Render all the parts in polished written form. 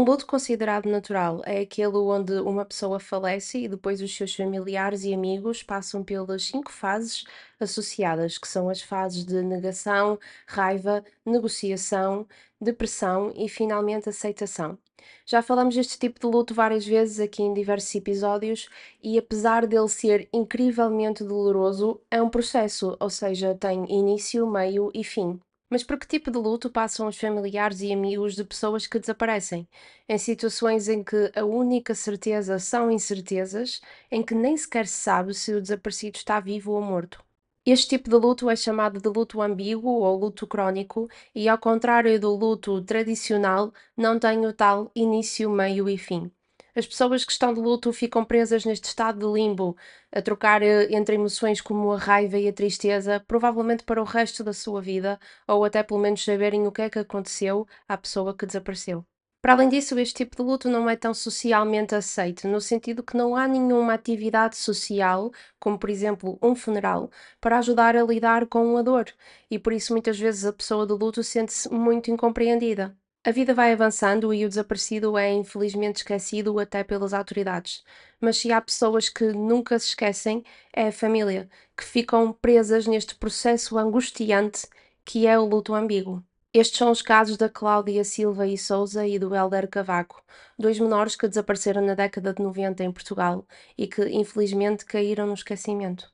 luto considerado natural é aquele onde uma pessoa falece e depois os seus familiares e amigos passam pelas 5 fases associadas, que são as fases de negação, raiva, negociação, depressão e finalmente aceitação. Já falamos deste tipo de luto várias vezes aqui em diversos episódios e apesar dele ser incrivelmente doloroso, é um processo, ou seja, tem início, meio e fim. Mas por que tipo de luto passam os familiares e amigos de pessoas que desaparecem? Em situações em que a única certeza são incertezas, em que nem sequer se sabe se o desaparecido está vivo ou morto. Este tipo de luto é chamado de luto ambíguo ou luto crónico e, ao contrário do luto tradicional, não tem o tal início, meio e fim. As pessoas que estão de luto ficam presas neste estado de limbo, a trocar entre emoções como a raiva e a tristeza, provavelmente para o resto da sua vida, ou até pelo menos saberem o que é que aconteceu à pessoa que desapareceu. Para além disso, este tipo de luto não é tão socialmente aceito, no sentido que não há nenhuma atividade social, como por exemplo um funeral, para ajudar a lidar com a dor, e por isso muitas vezes a pessoa do luto sente-se muito incompreendida. A vida vai avançando e o desaparecido é infelizmente esquecido até pelas autoridades. Mas se há pessoas que nunca se esquecem, é a família, que ficam presas neste processo angustiante que é o luto ambíguo. Estes são os casos da Cláudia Silva e Souza e do Hélder Cavaco, dois menores que desapareceram na década de 90 em Portugal e que infelizmente caíram no esquecimento.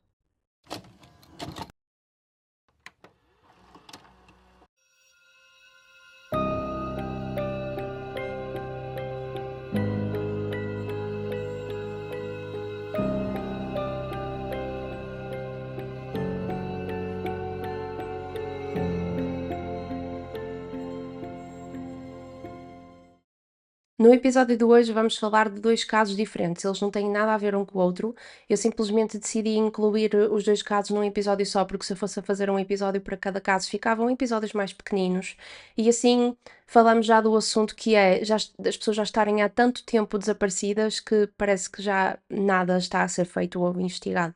No episódio de hoje vamos falar de dois casos diferentes, eles não têm nada a ver um com o outro. Eu simplesmente decidi incluir os dois casos num episódio só, porque se eu fosse a fazer um episódio para cada caso, ficavam episódios mais pequeninos. E assim falamos já do assunto que é as pessoas já estarem há tanto tempo desaparecidas que parece que já nada está a ser feito ou investigado.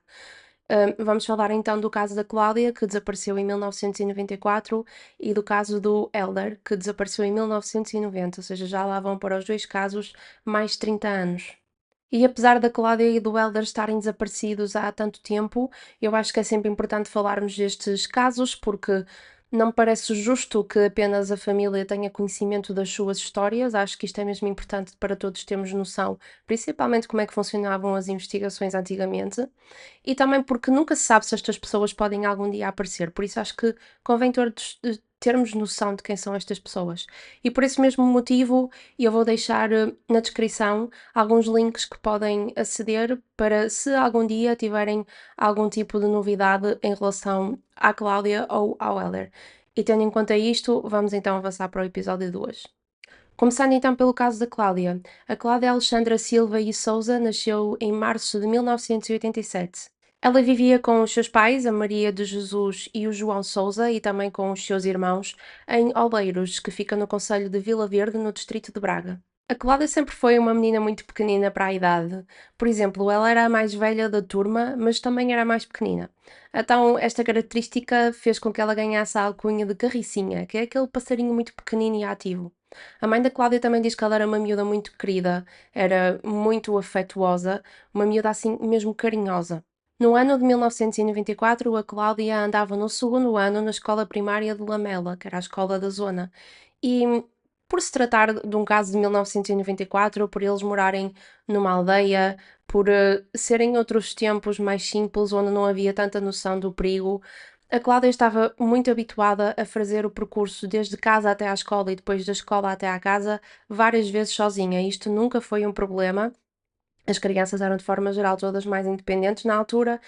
Vamos falar então do caso da Cláudia, que desapareceu em 1994, e do caso do Elder, que desapareceu em 1990, ou seja, já lá vão para os dois casos mais de 30 anos. E apesar da Cláudia e do Elder estarem desaparecidos há tanto tempo, eu acho que é sempre importante falarmos destes casos, porque não me parece justo que apenas a família tenha conhecimento das suas histórias. Acho que isto é mesmo importante para todos termos noção, principalmente como é que funcionavam as investigações antigamente. E também porque nunca se sabe se estas pessoas podem algum dia aparecer, por isso acho que convém todos termos noção de quem são estas pessoas. E por esse mesmo motivo, eu vou deixar na descrição alguns links que podem aceder para se algum dia tiverem algum tipo de novidade em relação à Cláudia ou ao Heller. E tendo em conta isto, vamos então avançar para o episódio de hoje. Começando então pelo caso da Cláudia. A Cláudia Alexandra Silva e Souza nasceu em março de 1987. Ela vivia com os seus pais, a Maria de Jesus e o João Souza, e também com os seus irmãos, em Oleiros, que fica no concelho de Vila Verde, no distrito de Braga. A Cláudia sempre foi uma menina muito pequenina para a idade. Por exemplo, ela era a mais velha da turma, mas também era a mais pequenina. Então, esta característica fez com que ela ganhasse a alcunha de Carricinha, que é aquele passarinho muito pequenino e ativo. A mãe da Cláudia também diz que ela era uma miúda muito querida, era muito afetuosa, uma miúda assim mesmo carinhosa. No ano de 1994, a Cláudia andava no segundo ano na escola primária de Lamela, que era a escola da zona. E por se tratar de um caso de 1994, por eles morarem numa aldeia, por serem outros tempos mais simples, onde não havia tanta noção do perigo, a Cláudia estava muito habituada a fazer o percurso desde casa até à escola e depois da escola até à casa várias vezes sozinha. Isto nunca foi um problema. As crianças eram, de forma geral, todas mais independentes na altura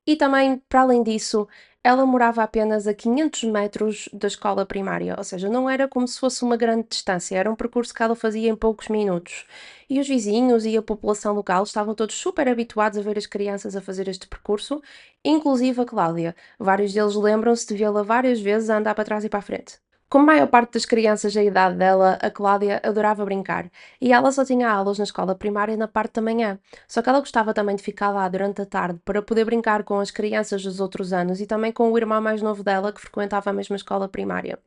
e também, para além disso, ela morava apenas a 500 metros da escola primária, ou seja, não era como se fosse uma grande distância, era um percurso que ela fazia em poucos minutos. E os vizinhos e a população local estavam todos super habituados a ver as crianças a fazer este percurso, inclusive a Cláudia. Vários deles lembram-se de vê-la várias vezes a andar para trás e para a frente. Como a maior parte das crianças da idade dela, a Cláudia adorava brincar, e ela só tinha aulas na escola primária na parte da manhã. Só que ela gostava também de ficar lá durante a tarde para poder brincar com as crianças dos outros anos e também com o irmão mais novo dela que frequentava a mesma escola primária.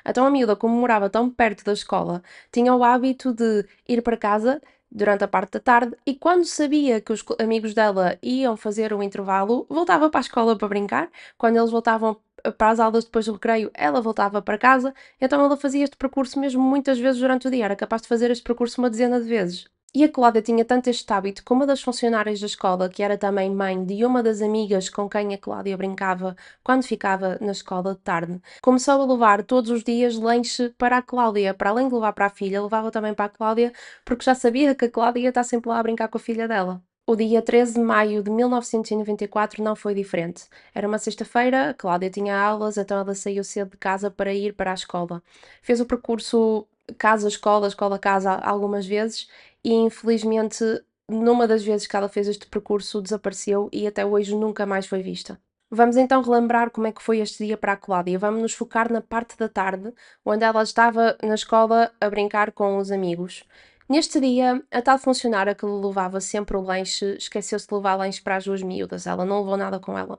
Então a miúda, como morava tão perto da escola, tinha o hábito de ir para casa durante a parte da tarde e quando sabia que os amigos dela iam fazer o intervalo, voltava para a escola para brincar. Quando eles voltavam para as aulas depois do recreio, ela voltava para casa, então ela fazia este percurso mesmo muitas vezes durante o dia, era capaz de fazer este percurso uma dezena de vezes. E a Cláudia tinha tanto este hábito que uma das funcionárias da escola, que era também mãe de uma das amigas com quem a Cláudia brincava quando ficava na escola de tarde, começou a levar todos os dias lanche para a Cláudia. Para além de levar para a filha, levava também para a Cláudia, porque já sabia que a Cláudia ia estar sempre lá a brincar com a filha dela. O dia 13 de maio de 1994 não foi diferente. Era uma sexta-feira, a Cláudia tinha aulas, então ela saiu cedo de casa para ir para a escola. Fez o percurso casa-escola, escola-casa algumas vezes e infelizmente numa das vezes que ela fez este percurso desapareceu e até hoje nunca mais foi vista. Vamos então relembrar como é que foi este dia para a Cláudia. Vamos nos focar na parte da tarde, onde ela estava na escola a brincar com os amigos. Neste dia, a tal funcionária que lhe levava sempre o lanche esqueceu-se de levar lanche para as duas miúdas. Ela não levou nada com ela.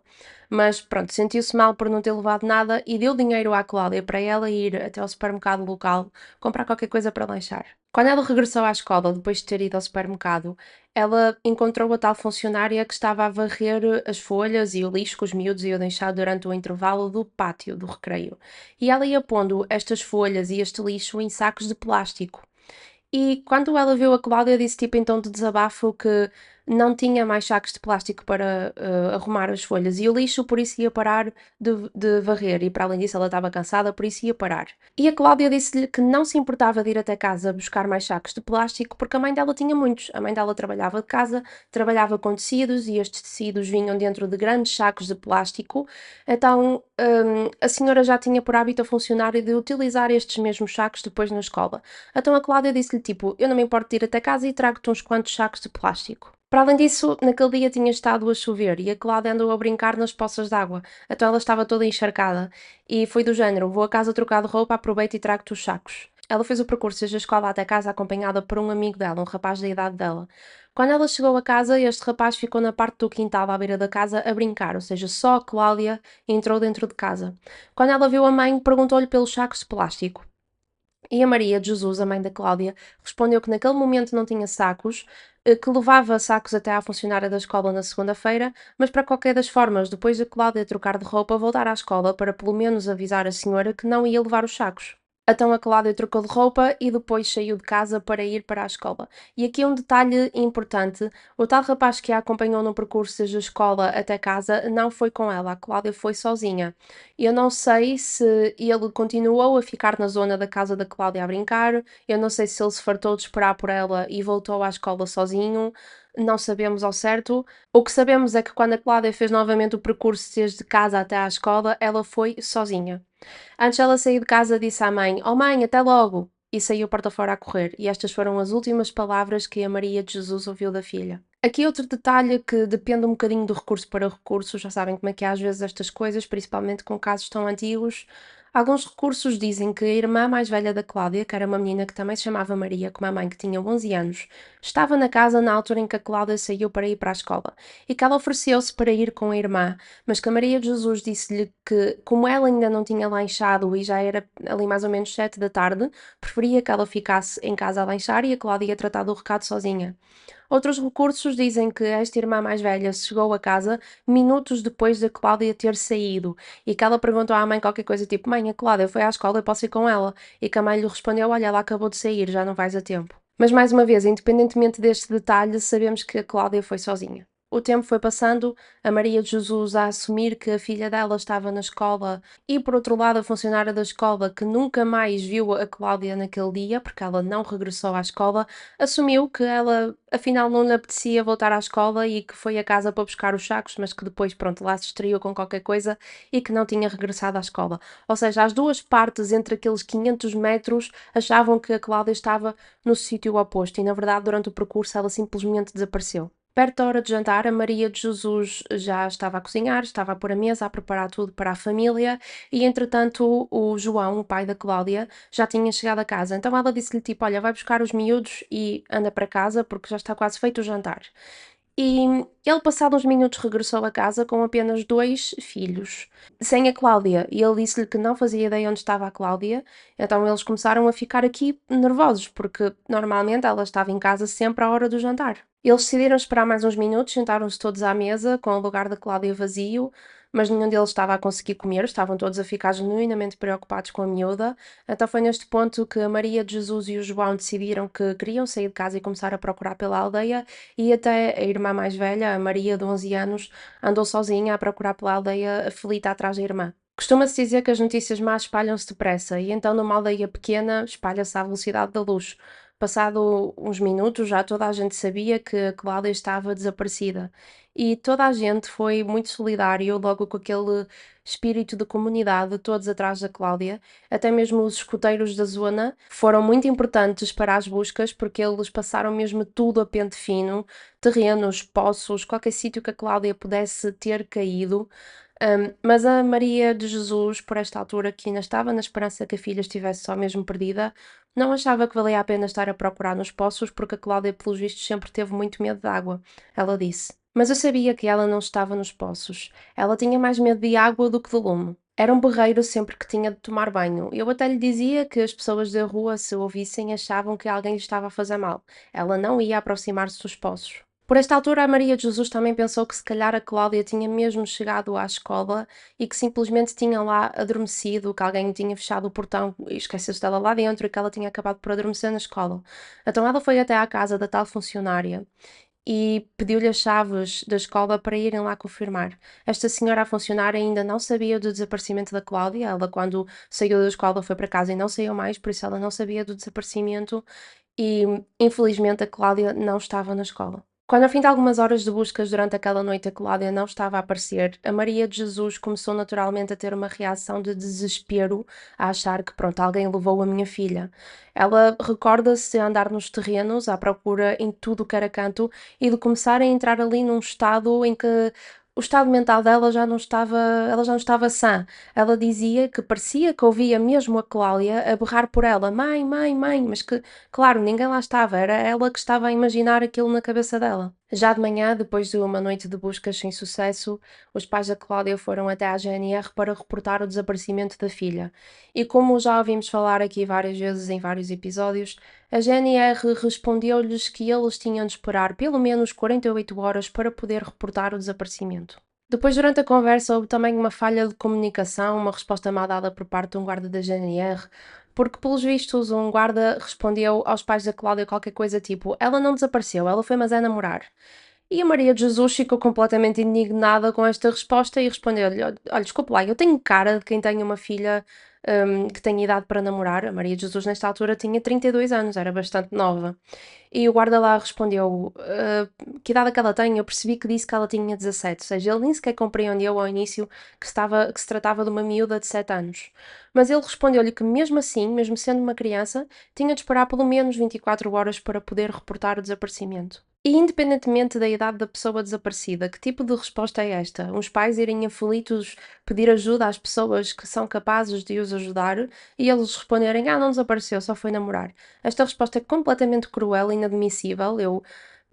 Mas pronto, sentiu-se mal por não ter levado nada e deu dinheiro à Cláudia para ela ir até ao supermercado local comprar qualquer coisa para lanchar. Quando ela regressou à escola, depois de ter ido ao supermercado, ela encontrou a tal funcionária que estava a varrer as folhas e o lixo que os miúdos iam deixar durante o intervalo do pátio do recreio. E ela ia pondo estas folhas e este lixo em sacos de plástico. E quando ela viu a Cláudia, disse tipo em tom de desabafo que não tinha mais sacos de plástico para arrumar as folhas e o lixo, por isso ia parar de varrer. E para além disso, ela estava cansada, por isso ia parar. E a Cláudia disse-lhe que não se importava de ir até casa buscar mais sacos de plástico, porque a mãe dela tinha muitos. A mãe dela trabalhava de casa, trabalhava com tecidos e estes tecidos vinham dentro de grandes sacos de plástico. Então a senhora já tinha por hábito a funcionária de utilizar estes mesmos sacos depois na escola. Então a Cláudia disse-lhe tipo, eu não me importo de ir até casa e trago-te uns quantos sacos de plástico. Para além disso, naquele dia tinha estado a chover e a Cláudia andou a brincar nas poças d'água, então ela estava toda encharcada e foi do género, vou a casa trocar de roupa, aproveito e trago-te os sacos. Ela fez o percurso desde a escola até casa acompanhada por um amigo dela, um rapaz da idade dela. Quando ela chegou a casa, este rapaz ficou na parte do quintal à beira da casa a brincar, ou seja, só a Cláudia entrou dentro de casa. Quando ela viu a mãe, perguntou-lhe pelos sacos de plástico. E a Maria de Jesus, a mãe da Cláudia, respondeu que naquele momento não tinha sacos, que levava sacos até à funcionária da escola na segunda-feira, mas para qualquer das formas, depois da Cláudia trocar de roupa, voltar à escola para pelo menos avisar a senhora que não ia levar os sacos. Então a Cláudia trocou de roupa e depois saiu de casa para ir para a escola. E aqui um detalhe importante: o tal rapaz que a acompanhou no percurso desde a escola até casa não foi com ela, a Cláudia foi sozinha. Eu não sei se ele continuou a ficar na zona da casa da Cláudia a brincar, eu não sei se ele se fartou de esperar por ela e voltou à escola sozinho, não sabemos ao certo. O que sabemos é que quando a Cláudia fez novamente o percurso desde casa até à escola, ela foi sozinha. Antes dela sair de casa, disse à mãe: "Oh mãe, até logo!" E saiu porta fora a correr. E estas foram as últimas palavras que a Maria de Jesus ouviu da filha. Aqui outro detalhe que depende um bocadinho do recurso para recurso, já sabem como é que é às vezes estas coisas, principalmente com casos tão antigos. Alguns recursos dizem que a irmã mais velha da Cláudia, que era uma menina que também se chamava Maria, com uma mãe que tinha 11 anos, estava na casa na altura em que a Cláudia saiu para ir para a escola e que ela ofereceu-se para ir com a irmã, mas que a Maria de Jesus disse-lhe que, como ela ainda não tinha lanchado e já era ali mais ou menos 7 da tarde, preferia que ela ficasse em casa a lanchar e a Cláudia ia tratar do recado sozinha. Outros recursos dizem que esta irmã mais velha chegou a casa minutos depois da Cláudia ter saído e que ela perguntou à mãe qualquer coisa tipo: Mãe, a Cláudia foi à escola, eu posso ir com ela? E que a mãe lhe respondeu: Olha, ela acabou de sair, já não vais a tempo. Mas mais uma vez, independentemente deste detalhe, sabemos que a Cláudia foi sozinha. O tempo foi passando, a Maria de Jesus a assumir que a filha dela estava na escola e, por outro lado, a funcionária da escola, que nunca mais viu a Cláudia naquele dia, porque ela não regressou à escola, assumiu que ela, afinal, não lhe apetecia voltar à escola e que foi a casa para buscar os sacos, mas que depois, pronto, lá se distraiu com qualquer coisa e que não tinha regressado à escola. Ou seja, as duas partes entre aqueles 500 metros achavam que a Cláudia estava no sítio oposto e, na verdade, durante o percurso ela simplesmente desapareceu. Perto da hora de jantar, a Maria de Jesus já estava a cozinhar, estava a pôr a mesa, a preparar tudo para a família e, entretanto, o João, o pai da Cláudia, já tinha chegado a casa. Então ela disse-lhe tipo: Olha, vai buscar os miúdos e anda para casa porque já está quase feito o jantar. E ele, passado uns minutos, regressou a casa com apenas 2 filhos, sem a Cláudia, e ele disse-lhe que não fazia ideia onde estava a Cláudia, então eles começaram a ficar aqui nervosos, porque normalmente ela estava em casa sempre à hora do jantar. Eles decidiram esperar mais uns minutos, sentaram-se todos à mesa, com o lugar da Cláudia vazio, mas nenhum deles estava a conseguir comer, estavam todos a ficar genuinamente preocupados com a miúda. Então foi neste ponto que a Maria de Jesus e o João decidiram que queriam sair de casa e começar a procurar pela aldeia, e até a irmã mais velha, a Maria, de 11 anos, andou sozinha a procurar pela aldeia, aflita atrás da irmã. Costuma-se dizer que as notícias más espalham-se depressa, e então numa aldeia pequena espalha-se à velocidade da luz. Passado uns minutos, já toda a gente sabia que a Cláudia estava desaparecida. E toda a gente foi muito solidário, logo com aquele espírito de comunidade, todos atrás da Cláudia. Até mesmo os escuteiros da zona foram muito importantes para as buscas, porque eles passaram mesmo tudo a pente fino, terrenos, poços, qualquer sítio que a Cláudia pudesse ter caído. Mas a Maria de Jesus, por esta altura, que ainda estava na esperança que a filha estivesse só mesmo perdida, não achava que valia a pena estar a procurar nos poços, porque a Cláudia, pelos vistos, sempre teve muito medo de água. Ela disse. Mas eu sabia que ela não estava nos poços. Ela tinha mais medo de água do que de lume. Era um berreiro sempre que tinha de tomar banho. Eu até lhe dizia que as pessoas da rua, se o ouvissem, achavam que alguém lhe estava a fazer mal. Ela não ia aproximar-se dos poços. Por esta altura, a Maria de Jesus também pensou que se calhar a Cláudia tinha mesmo chegado à escola e que simplesmente tinha lá adormecido, que alguém tinha fechado o portão e esqueceu-se dela lá dentro e que ela tinha acabado por adormecer na escola. Então ela foi até à casa da tal funcionária e pediu-lhe as chaves da escola para irem lá confirmar. Esta senhora, a funcionária, ainda não sabia do desaparecimento da Cláudia. Ela, quando saiu da escola, foi para casa e não saiu mais, por isso ela não sabia do desaparecimento e, infelizmente, a Cláudia não estava na escola. Quando, ao fim de algumas horas de buscas durante aquela noite, a Cláudia não estava a aparecer, a Maria de Jesus começou naturalmente a ter uma reação de desespero, a achar que, pronto, alguém levou a minha filha. Ela recorda-se de andar nos terrenos, à procura em tudo o que era canto, e de começar a entrar ali num estado em que o estado mental dela já não estava, ela já não estava sã. Ela dizia que parecia que ouvia mesmo a Cláudia a berrar por ela, mãe, mãe, mãe, mas que, claro, ninguém lá estava, era ela que estava a imaginar aquilo na cabeça dela. Já de manhã, depois de uma noite de buscas sem sucesso, os pais da Cláudia foram até à GNR para reportar o desaparecimento da filha. E como já ouvimos falar aqui várias vezes em vários episódios, a GNR respondeu-lhes que eles tinham de esperar pelo menos 48 horas para poder reportar o desaparecimento. Depois, durante a conversa, houve também uma falha de comunicação, uma resposta mal dada por parte de um guarda da GNR, porque, pelos vistos, um guarda respondeu aos pais da Cláudia qualquer coisa tipo: Ela não desapareceu, ela foi mas é namorar. E a Maria de Jesus ficou completamente indignada com esta resposta e respondeu-lhe: Olha, desculpe lá, eu tenho cara de quem tem uma filha que tem idade para namorar. A Maria de Jesus, nesta altura, tinha 32 anos, era bastante nova. E o guarda lá respondeu: Que idade é que ela tem? Eu percebi que disse que ela tinha 17, ou seja, ele nem sequer compreendeu ao início que se tratava de uma miúda de 7 anos. Mas ele respondeu-lhe que, mesmo assim, mesmo sendo uma criança, tinha de esperar pelo menos 24 horas para poder reportar o desaparecimento. E independentemente da idade da pessoa desaparecida, que tipo de resposta é esta? Uns pais irem aflitos pedir ajuda às pessoas que são capazes de os ajudar e eles responderem: Ah, não desapareceu, só foi namorar. Esta resposta é completamente cruel e inadmissível. Eu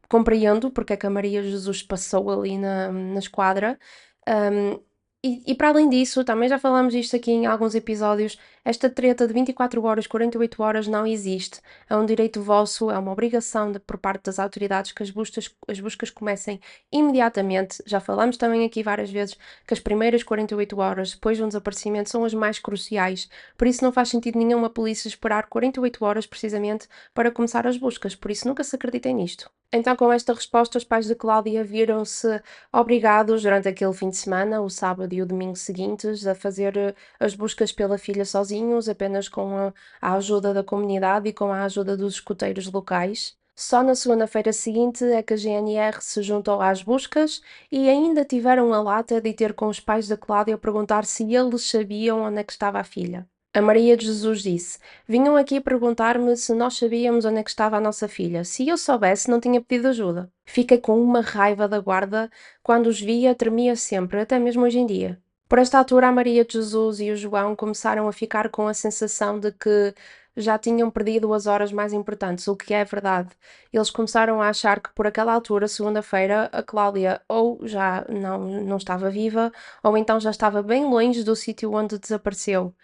compreendo porque é que a Maria Jesus passou ali na esquadra. Um, e para além disso, também já falamos isto aqui em alguns episódios, esta treta de 24 horas, 48 horas não existe. É um direito vosso, é uma obrigação por parte das autoridades que as buscas comecem imediatamente. Já falamos também aqui várias vezes que as primeiras 48 horas depois de um desaparecimento são as mais cruciais. Por isso não faz sentido nenhum a polícia esperar 48 horas precisamente para começar as buscas. Por isso nunca se acreditem nisto. Então, com esta resposta, os pais de Cláudia viram-se obrigados, durante aquele fim de semana, o sábado e o domingo seguintes, a fazer as buscas pela filha sozinhos, apenas com a ajuda da comunidade e com a ajuda dos escuteiros locais. Só na segunda-feira seguinte é que a GNR se juntou às buscas e ainda tiveram a lata de ir ter com os pais da Cláudia a perguntar se eles sabiam onde é que estava a filha. A Maria de Jesus disse: Vinham aqui perguntar-me se nós sabíamos onde é que estava a nossa filha. Se eu soubesse, não tinha pedido ajuda. Fiquei com uma raiva da guarda. Quando os via, tremia sempre, até mesmo hoje em dia. Por esta altura, a Maria de Jesus e o João começaram a ficar com a sensação de que já tinham perdido as horas mais importantes, o que é verdade. Eles começaram a achar que por aquela altura, segunda-feira, a Cláudia ou já não estava viva, ou então já estava bem longe do sítio onde desapareceu.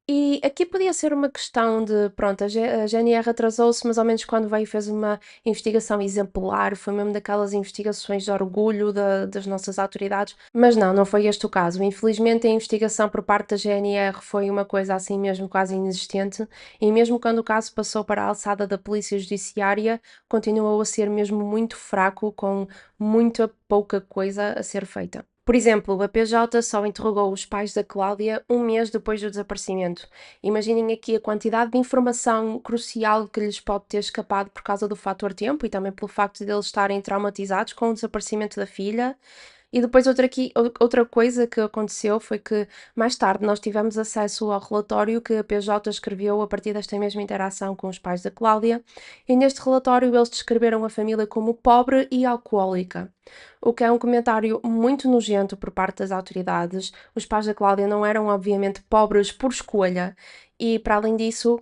E aqui podia ser uma questão de, pronto, a GNR atrasou-se, mas ao menos quando veio fez uma investigação exemplar, foi mesmo daquelas investigações de orgulho das nossas autoridades, mas não foi este o caso. Infelizmente a investigação por parte da GNR foi uma coisa assim mesmo quase inexistente, e mesmo quando o caso passou para a alçada da Polícia Judiciária, continuou a ser mesmo muito fraco, com muita pouca coisa a ser feita. Por exemplo, a PJ só interrogou os pais da Cláudia um mês depois do desaparecimento. Imaginem aqui a quantidade de informação crucial que lhes pode ter escapado por causa do fator tempo e também pelo facto de eles estarem traumatizados com o desaparecimento da filha. E depois outra coisa que aconteceu foi que mais tarde nós tivemos acesso ao relatório que a PJ escreveu a partir desta mesma interação com os pais da Cláudia, e neste relatório eles descreveram a família como pobre e alcoólica, o que é um comentário muito nojento por parte das autoridades. Os pais da Cláudia não eram obviamente pobres por escolha, e para além disso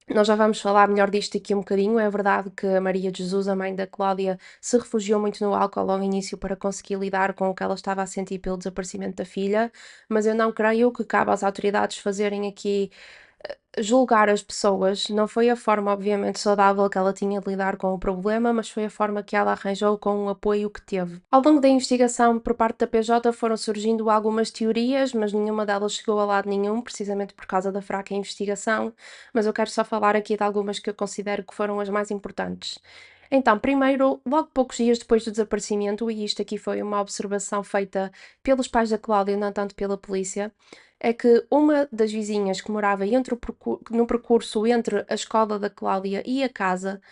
nós já vamos falar melhor disto aqui um bocadinho. É verdade que a Maria de Jesus, a mãe da Cláudia, se refugiou muito no álcool ao início para conseguir lidar com o que ela estava a sentir pelo desaparecimento da filha, mas eu não creio que cabe às autoridades fazerem aqui julgar as pessoas. Não foi a forma, obviamente, saudável que ela tinha de lidar com o problema, mas foi a forma que ela arranjou com o apoio que teve. Ao longo da investigação por parte da PJ foram surgindo algumas teorias, mas nenhuma delas chegou a lado nenhum, precisamente por causa da fraca investigação, mas eu quero só falar aqui de algumas que eu considero que foram as mais importantes. Então, primeiro, logo poucos dias depois do desaparecimento, e isto aqui foi uma observação feita pelos pais da Cláudia, não tanto pela polícia, é que uma das vizinhas que morava no percurso entre a escola da Cláudia e a casa,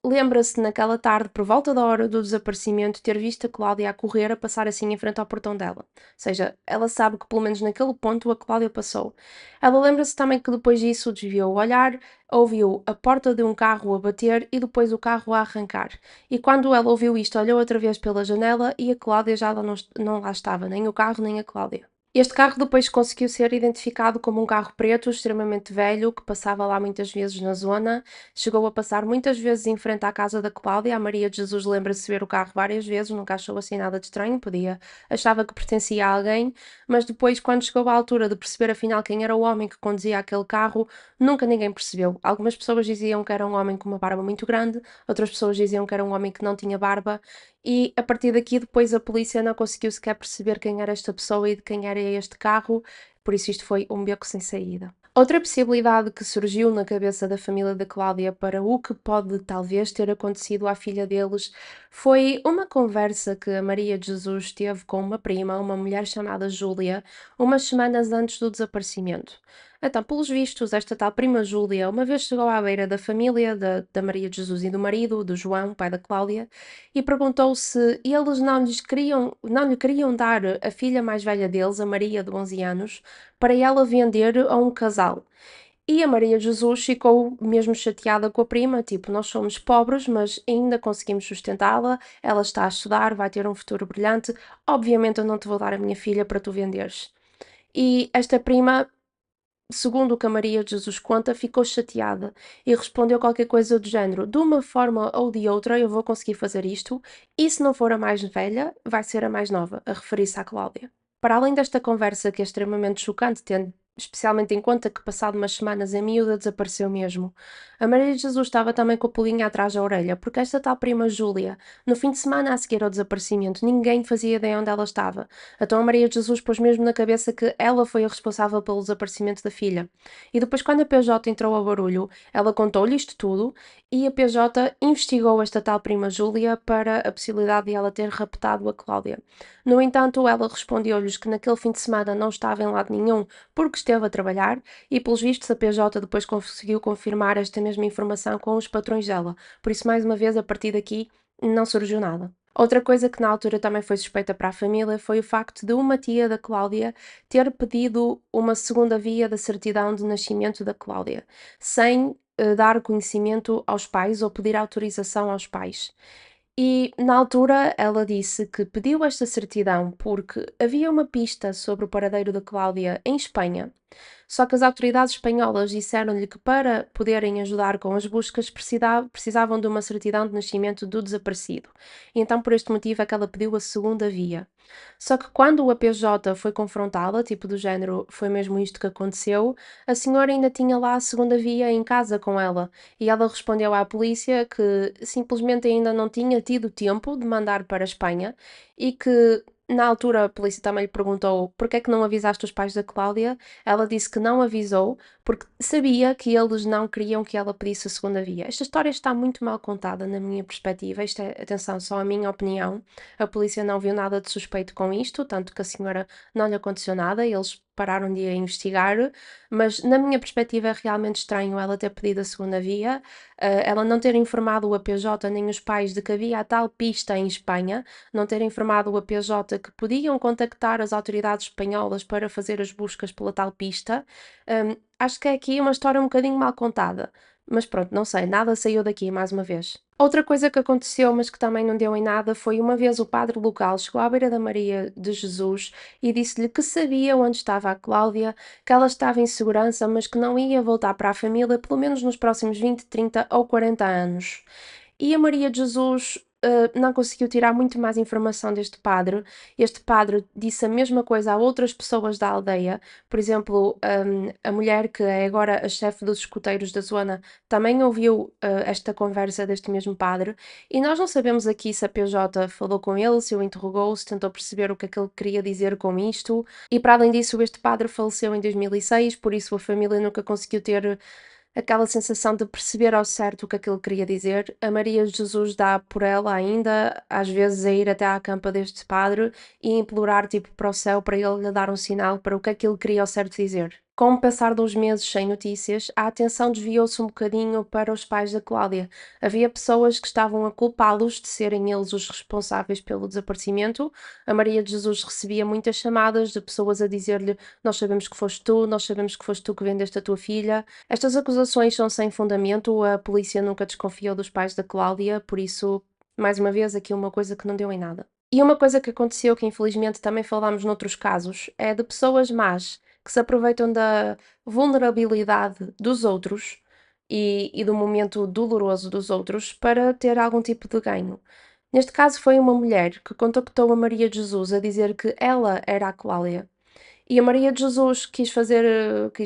lembra-se naquela tarde, por volta da hora do desaparecimento, ter visto a Cláudia a correr, a passar assim em frente ao portão dela. Ou seja, ela sabe que pelo menos naquele ponto a Cláudia passou. Ela lembra-se também que depois disso desviou o olhar, ouviu a porta de um carro a bater e depois o carro a arrancar. E quando ela ouviu isto, olhou outra vez pela janela e a Cláudia já não lá estava, nem o carro nem a Cláudia. Este carro depois conseguiu ser identificado como um carro preto extremamente velho que passava lá muitas vezes na zona. Chegou a passar muitas vezes em frente à casa da Cláudia. A Maria de Jesus lembra-se ver o carro várias vezes, nunca achou assim nada de estranho, achava que pertencia a alguém, mas depois, quando chegou à altura de perceber afinal quem era o homem que conduzia aquele carro, nunca ninguém percebeu. Algumas pessoas diziam que era um homem com uma barba muito grande, outras pessoas diziam que era um homem que não tinha barba, e a partir daqui depois a polícia não conseguiu sequer perceber quem era esta pessoa e de quem era este carro, por isso isto foi um beco sem saída. Outra possibilidade que surgiu na cabeça da família da Cláudia para o que pode talvez ter acontecido à filha deles foi uma conversa que a Maria de Jesus teve com uma prima, uma mulher chamada Júlia, umas semanas antes do desaparecimento. Então, pelos vistos, esta tal prima Júlia uma vez chegou à beira da família da Maria de Jesus e do marido, do João, pai da Cláudia, e perguntou se eles não lhe queriam dar a filha mais velha deles, a Maria, de 11 anos, para ela vender a um casal. E a Maria Jesus ficou mesmo chateada com a prima, tipo, nós somos pobres, mas ainda conseguimos sustentá-la, ela está a estudar, vai ter um futuro brilhante, obviamente eu não te vou dar a minha filha para tu venderes. E esta prima, segundo o que a Maria de Jesus conta, ficou chateada e respondeu qualquer coisa do género: de uma forma ou de outra eu vou conseguir fazer isto, e se não for a mais velha, vai ser a mais nova, a referir-se à Cláudia. Para além desta conversa que é extremamente chocante, tendo especialmente em conta que passado umas semanas a miúda desapareceu mesmo, a Maria de Jesus estava também com a pulguinha atrás da orelha, porque esta tal prima Júlia, no fim de semana a seguir ao desaparecimento, ninguém fazia ideia onde ela estava. Então a Maria de Jesus pôs mesmo na cabeça que ela foi a responsável pelo desaparecimento da filha. E depois, quando a PJ entrou ao barulho, ela contou-lhe isto tudo e a PJ investigou esta tal prima Júlia para a possibilidade de ela ter raptado a Cláudia. No entanto, ela respondeu-lhes que naquele fim de semana não estava em lado nenhum porque esteve a trabalhar, e pelos vistos a PJ depois conseguiu confirmar esta mesma informação com os patrões dela. Por isso, mais uma vez, a partir daqui, não surgiu nada. Outra coisa que na altura também foi suspeita para a família foi o facto de uma tia da Cláudia ter pedido uma segunda via da certidão de nascimento da Cláudia, sem dar conhecimento aos pais ou pedir autorização aos pais. E na altura ela disse que pediu esta certidão porque havia uma pista sobre o paradeiro da Cláudia em Espanha. Só que as autoridades espanholas disseram-lhe que para poderem ajudar com as buscas precisavam de uma certidão de nascimento do desaparecido. E então, por este motivo, é que ela pediu a segunda via. Só que quando o APJ foi confrontá-la, tipo do género, foi mesmo isto que aconteceu, a senhora ainda tinha lá a segunda via em casa com ela. E ela respondeu à polícia que simplesmente ainda não tinha tido tempo de mandar para a Espanha e que. Na altura, a polícia também lhe perguntou porque é que não avisaste os pais da Cláudia. Ela disse que não avisou porque sabia que eles não queriam que ela pedisse a segunda via. Esta história está muito mal contada na minha perspectiva. Isto é, atenção, só a minha opinião. A polícia não viu nada de suspeito com isto, tanto que a senhora não lhe aconteceu nada, eles pararam de a investigar, mas na minha perspectiva é realmente estranho ela ter pedido a segunda via, ela não ter informado o APJ nem os pais de que havia a tal pista em Espanha, não ter informado o APJ que podiam contactar as autoridades espanholas para fazer as buscas pela tal pista. Acho que é aqui uma história um bocadinho mal contada. Mas pronto, não sei, nada saiu daqui mais uma vez. Outra coisa que aconteceu, mas que também não deu em nada, foi uma vez o padre local chegou à beira da Maria de Jesus e disse-lhe que sabia onde estava a Cláudia, que ela estava em segurança, mas que não ia voltar para a família pelo menos nos próximos 20, 30 ou 40 anos. E a Maria de Jesus não conseguiu tirar muito mais informação deste padre. Este padre disse a mesma coisa a outras pessoas da aldeia. Por exemplo, a mulher que é agora a chefe dos escuteiros da zona também ouviu esta conversa deste mesmo padre. E nós não sabemos aqui se a PJ falou com ele, se o interrogou, se tentou perceber o que é que ele queria dizer com isto. E para além disso, este padre faleceu em 2006, por isso a família nunca conseguiu ter aquela sensação de perceber ao certo o que aquilo queria dizer. A Maria de Jesus dá por ela ainda, às vezes, a ir até à campa deste padre e implorar tipo para o céu para ele lhe dar um sinal para o que é que ele queria ao certo dizer. Com o passar dos meses sem notícias, a atenção desviou-se um bocadinho para os pais da Cláudia. Havia pessoas que estavam a culpá-los de serem eles os responsáveis pelo desaparecimento. A Maria de Jesus recebia muitas chamadas de pessoas a dizer-lhe: Nós sabemos que foste tu, nós sabemos que foste tu que vendeste a tua filha. Estas acusações são sem fundamento, a polícia nunca desconfiou dos pais da Cláudia, por isso, mais uma vez, aqui uma coisa que não deu em nada. E uma coisa que aconteceu, que infelizmente também falámos noutros casos, é de pessoas más que se aproveitam da vulnerabilidade dos outros e do momento doloroso dos outros para ter algum tipo de ganho. Neste caso, foi uma mulher que contactou a Maria de Jesus a dizer que ela era a Cláudia. E a Maria de Jesus quis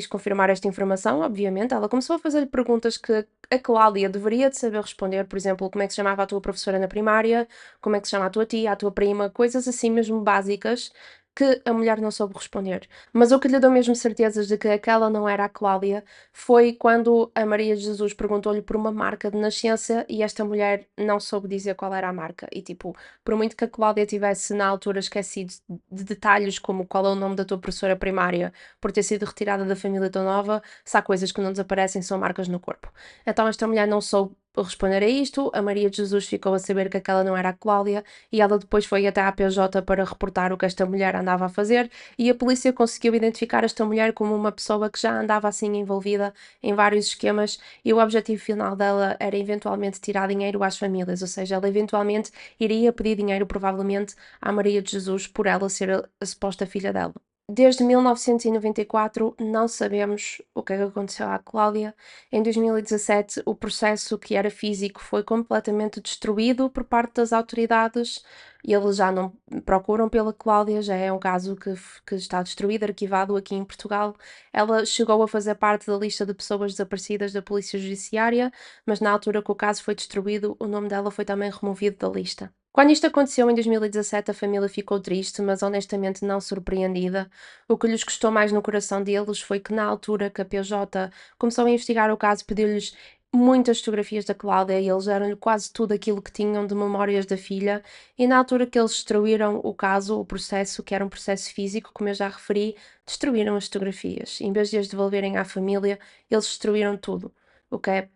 confirmar esta informação, obviamente. Ela começou a fazer-lhe perguntas que a Cláudia deveria de saber responder, por exemplo, como é que se chamava a tua professora na primária, como é que se chama a tua tia, a tua prima, coisas assim mesmo básicas que a mulher não soube responder. Mas o que lhe deu mesmo certezas de que aquela não era a Cláudia foi quando a Maria de Jesus perguntou-lhe por uma marca de nascença e esta mulher não soube dizer qual era a marca. E tipo, por muito que a Cláudia tivesse na altura esquecido de detalhes como qual é o nome da tua professora primária por ter sido retirada da família tão nova, se há coisas que não desaparecem, são marcas no corpo. Então esta mulher não soube responder a isto, a Maria de Jesus ficou a saber que aquela não era a Cláudia e ela depois foi até à PJ para reportar o que esta mulher andava a fazer e a polícia conseguiu identificar esta mulher como uma pessoa que já andava assim envolvida em vários esquemas e o objetivo final dela era eventualmente tirar dinheiro às famílias, ou seja, ela eventualmente iria pedir dinheiro provavelmente à Maria de Jesus por ela ser a suposta filha dela. Desde 1994 não sabemos o que é que aconteceu à Cláudia. Em 2017, o processo que era físico foi completamente destruído por parte das autoridades e eles já não procuram pela Cláudia, já é um caso que está destruído, arquivado aqui em Portugal. Ela chegou a fazer parte da lista de pessoas desaparecidas da Polícia Judiciária, mas na altura que o caso foi destruído, o nome dela foi também removido da lista. Quando isto aconteceu em 2017, a família ficou triste, mas honestamente não surpreendida. O que lhes custou mais no coração deles foi que, na altura que a PJ começou a investigar o caso, pediu-lhes muitas fotografias da Cláudia e eles deram-lhe quase tudo aquilo que tinham de memórias da filha. E na altura que eles destruíram o caso, o processo, que era um processo físico, como eu já referi, destruíram as fotografias. Em vez de as devolverem à família, eles destruíram tudo, o que é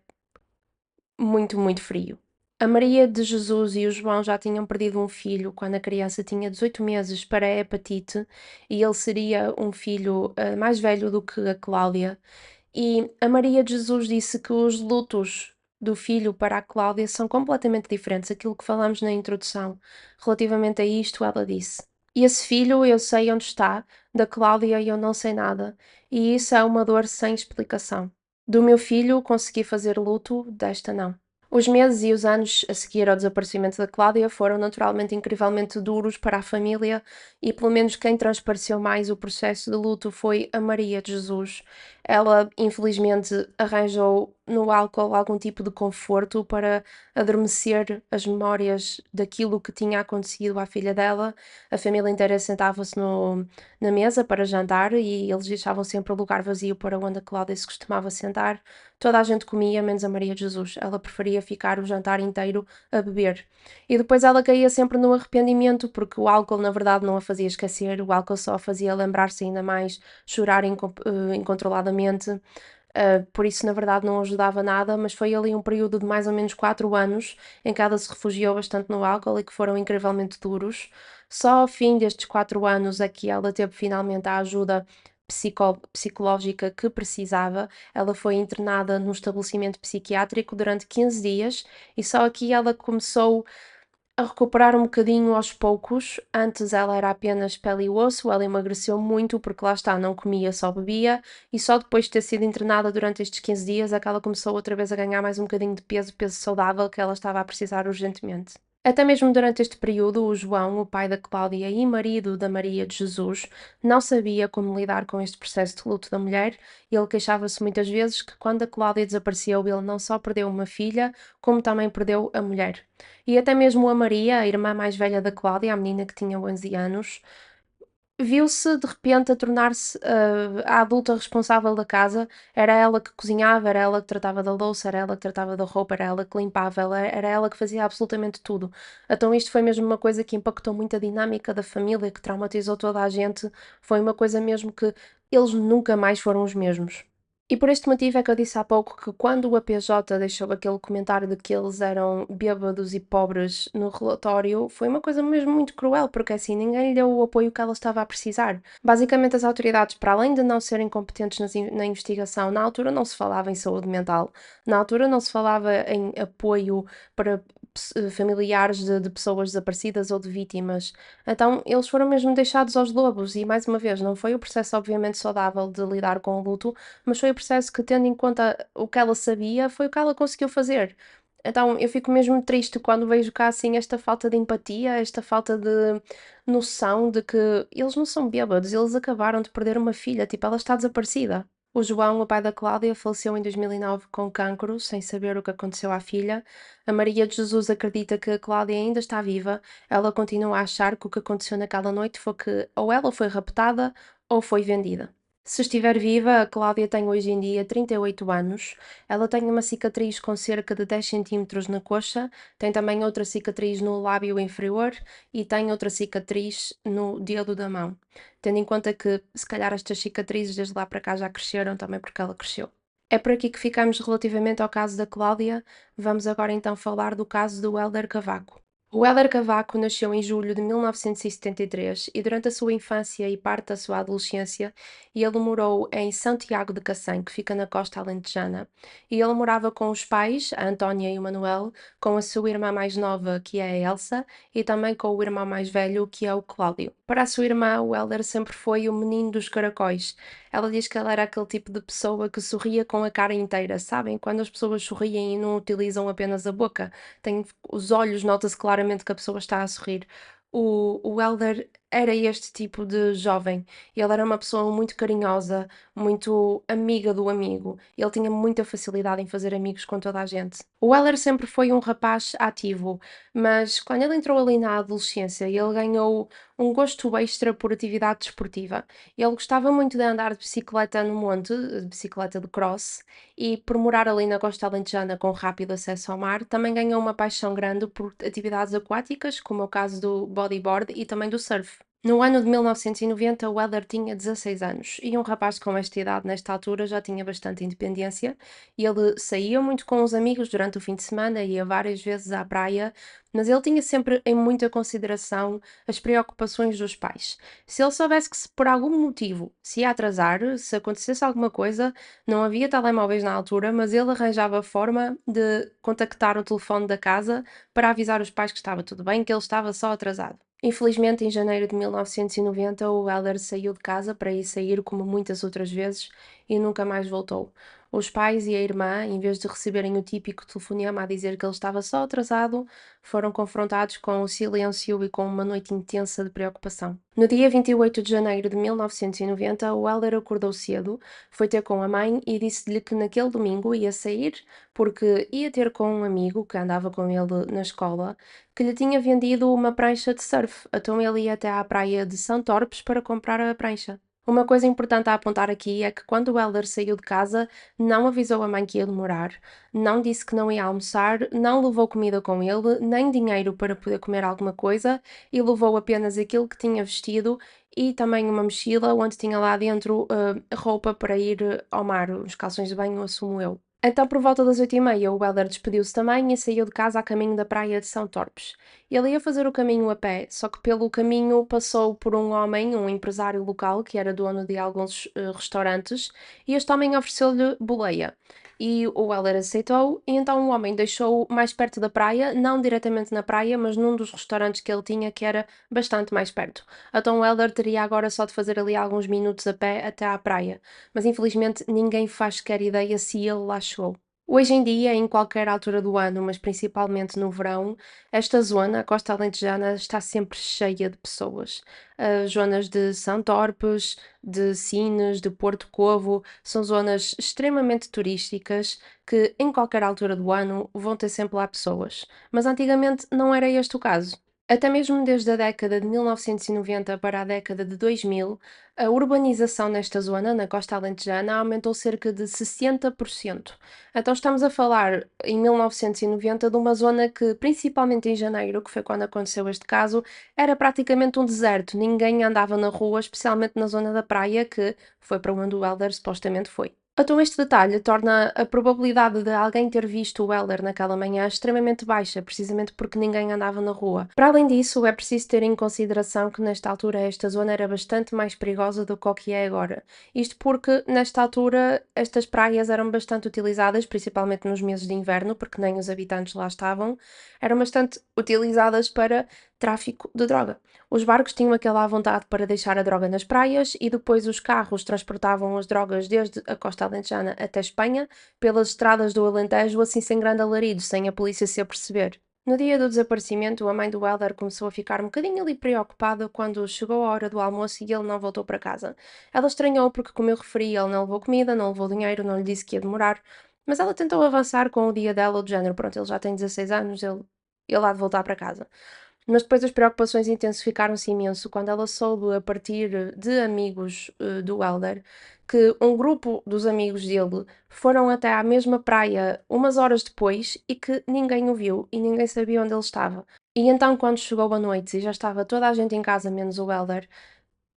muito, muito frio. A Maria de Jesus e o João já tinham perdido um filho quando a criança tinha 18 meses para a hepatite e ele seria um filho mais velho do que a Cláudia. E a Maria de Jesus disse que os lutos do filho para a Cláudia são completamente diferentes. Aquilo que falamos na introdução relativamente a isto, ela disse: E esse filho eu sei onde está, da Cláudia eu não sei nada, e isso é uma dor sem explicação. Do meu filho consegui fazer luto, desta não. Os meses e os anos a seguir ao desaparecimento da Cláudia foram naturalmente incrivelmente duros para a família e pelo menos quem transpareceu mais o processo de luto foi a Maria de Jesus. Ela, infelizmente, arranjou no álcool algum tipo de conforto para adormecer as memórias daquilo que tinha acontecido à filha dela. A família inteira sentava-se na mesa para jantar e eles deixavam sempre o lugar vazio para onde a Cláudia se costumava sentar. Toda a gente comia, menos a Maria de Jesus. Ela preferia ficar o jantar inteiro a beber. E depois ela caía sempre no arrependimento, porque o álcool, na verdade, não a fazia esquecer, o álcool só a fazia lembrar-se ainda mais, chorar incontroladamente. Por isso, na verdade, não ajudava nada, mas foi ali um período de mais ou menos 4 anos em que ela se refugiou bastante no álcool e que foram incrivelmente duros. Só ao fim destes 4 anos é que ela teve finalmente a ajuda psicológica que precisava. Ela foi internada num estabelecimento psiquiátrico durante 15 dias e só aqui ela começou a recuperar um bocadinho aos poucos. Antes ela era apenas pele e osso, ela emagreceu muito porque lá está, não comia, só bebia, e só depois de ter sido internada durante estes 15 dias é que ela começou outra vez a ganhar mais um bocadinho de peso, peso saudável que ela estava a precisar urgentemente. Até mesmo durante este período, o João, o pai da Cláudia e marido da Maria de Jesus, não sabia como lidar com este processo de luto da mulher e ele queixava-se muitas vezes que quando a Cláudia desapareceu, ele não só perdeu uma filha, como também perdeu a mulher. E até mesmo a Maria, a irmã mais velha da Cláudia, a menina que tinha 11 anos, viu-se de repente a tornar-se a adulta responsável da casa. Era ela que cozinhava, era ela que tratava da louça, era ela que tratava da roupa, era ela que limpava, era ela que fazia absolutamente tudo. Então isto foi mesmo uma coisa que impactou muito a dinâmica da família, que traumatizou toda a gente. Foi uma coisa mesmo que eles nunca mais foram os mesmos. E por este motivo é que eu disse há pouco que quando o APJ deixou aquele comentário de que eles eram bêbados e pobres no relatório, foi uma coisa mesmo muito cruel, porque assim ninguém lhe deu o apoio que ela estava a precisar. Basicamente, as autoridades, para além de não serem competentes na investigação, na altura não se falava em saúde mental, na altura não se falava em apoio para familiares de pessoas desaparecidas ou de vítimas. Então, eles foram mesmo deixados aos lobos, e mais uma vez, não foi o processo obviamente saudável de lidar com o luto, mas foi o processo que, tendo em conta o que ela sabia, foi o que ela conseguiu fazer. Então eu fico mesmo triste quando vejo cá assim esta falta de empatia, esta falta de noção de que eles não são bêbados, eles acabaram de perder uma filha, tipo, ela está desaparecida. O João, o pai da Cláudia, faleceu em 2009 com cancro, sem saber o que aconteceu à filha. A Maria de Jesus acredita que a Cláudia ainda está viva. Ela continua a achar que o que aconteceu naquela noite foi que ou ela foi raptada ou foi vendida. Se estiver viva, a Cláudia tem hoje em dia 38 anos. Ela tem uma cicatriz com cerca de 10 centímetros na coxa, tem também outra cicatriz no lábio inferior e tem outra cicatriz no dedo da mão. Tendo em conta que, se calhar, estas cicatrizes desde lá para cá já cresceram também porque ela cresceu. É por aqui que ficamos relativamente ao caso da Cláudia. Vamos agora então falar do caso do Hélder Cavaco. O Hélder Cavaco nasceu em julho de 1973 e durante a sua infância e parte da sua adolescência ele morou em São Tiago de Cacém, que fica na costa alentejana, e ele morava com os pais, a Antónia e o Manuel, com a sua irmã mais nova, que é a Elsa, e também com o irmão mais velho, que é o Cláudio. Para a sua irmã, o Hélder sempre foi o menino dos caracóis. Ela diz que ele era aquele tipo de pessoa que sorria com a cara inteira, sabem? Quando as pessoas sorriem e não utilizam apenas a boca, tem os olhos, nota-se claramente que a pessoa está a sorrir. O Elder era este tipo de jovem. Ele era uma pessoa muito carinhosa, muito amiga do amigo. Ele tinha muita facilidade em fazer amigos com toda a gente. O Elder sempre foi um rapaz ativo, mas quando ele entrou ali na adolescência, ele ganhou um gosto extra por atividade desportiva. Ele gostava muito de andar de bicicleta no monte, de bicicleta de cross, e por morar ali na costa alentejana com rápido acesso ao mar, também ganhou uma paixão grande por atividades aquáticas, como é o caso do bodyboard e também do surf. No ano de 1990, o Elder tinha 16 anos e um rapaz com esta idade, nesta altura, já tinha bastante independência. E ele saía muito com os amigos durante o fim de semana, ia várias vezes à praia, mas ele tinha sempre em muita consideração as preocupações dos pais. Se ele soubesse que, se por algum motivo se ia atrasar, se acontecesse alguma coisa, não havia telemóveis na altura, mas ele arranjava forma de contactar o telefone da casa para avisar os pais que estava tudo bem, que ele estava só atrasado. Infelizmente, em janeiro de 1990, o Elder saiu de casa para ir sair como muitas outras vezes e nunca mais voltou. Os pais e a irmã, em vez de receberem o típico telefonema a dizer que ele estava só atrasado, foram confrontados com o silêncio e com uma noite intensa de preocupação. No dia 28 de janeiro de 1990, o Elder acordou cedo, foi ter com a mãe e disse-lhe que naquele domingo ia sair porque ia ter com um amigo que andava com ele na escola que lhe tinha vendido uma prancha de surf, então ele ia até à praia de São Torpes para comprar a prancha. Uma coisa importante a apontar aqui é que quando o Elder saiu de casa, não avisou a mãe que ia demorar, não disse que não ia almoçar, não levou comida com ele, nem dinheiro para poder comer alguma coisa e levou apenas aquilo que tinha vestido e também uma mochila onde tinha lá dentro roupa para ir ao mar, os calções de banho, assumo eu. Então, por volta das 8h30, o Helder despediu-se também e saiu de casa a caminho da praia de São Torpes. Ele ia fazer o caminho a pé, só que pelo caminho passou por um homem, um empresário local, que era dono de alguns restaurantes, e este homem ofereceu-lhe boleia. E o Helder aceitou, e então o homem deixou mais perto da praia, não diretamente na praia, mas num dos restaurantes que ele tinha, que era bastante mais perto. Então o Helder teria agora só de fazer ali alguns minutos a pé até à praia, mas infelizmente ninguém faz sequer ideia se ele lá chegou. Hoje em dia, em qualquer altura do ano, mas principalmente no verão, esta zona, a Costa Alentejana, está sempre cheia de pessoas. As zonas de São Torpes, de Sines, de Porto Covo, são zonas extremamente turísticas que, em qualquer altura do ano, vão ter sempre lá pessoas. Mas antigamente não era este o caso. Até mesmo desde a década de 1990 para a década de 2000, a urbanização nesta zona, na costa alentejana, aumentou cerca de 60%. Então estamos a falar, em 1990, de uma zona que, principalmente em janeiro, que foi quando aconteceu este caso, era praticamente um deserto. Ninguém andava na rua, especialmente na zona da praia, que foi para onde o Helder supostamente foi. Então, este detalhe torna a probabilidade de alguém ter visto o Elder naquela manhã extremamente baixa, precisamente porque ninguém andava na rua. Para além disso, é preciso ter em consideração que nesta altura esta zona era bastante mais perigosa do que o que é agora. Isto porque, nesta altura, estas praias eram bastante utilizadas, principalmente nos meses de inverno, porque nem os habitantes lá estavam, eram bastante utilizadas para tráfico de droga. Os barcos tinham aquela à vontade para deixar a droga nas praias e depois os carros transportavam as drogas desde a costa alentejana até Espanha, pelas estradas do Alentejo, assim sem grande alarido, sem a polícia se aperceber. No dia do desaparecimento, a mãe do Helder começou a ficar um bocadinho ali preocupada quando chegou a hora do almoço e ele não voltou para casa. Ela estranhou porque, como eu referi, ele não levou comida, não levou dinheiro, não lhe disse que ia demorar, mas ela tentou avançar com o dia dela do género, pronto, ele já tem 16 anos, ele há de voltar para casa. Mas depois as preocupações intensificaram-se imenso quando ela soube, a partir de amigos do Helder, que um grupo dos amigos dele foram até à mesma praia umas horas depois e que ninguém o viu e ninguém sabia onde ele estava. E então, quando chegou a noite e já estava toda a gente em casa, menos o Helder,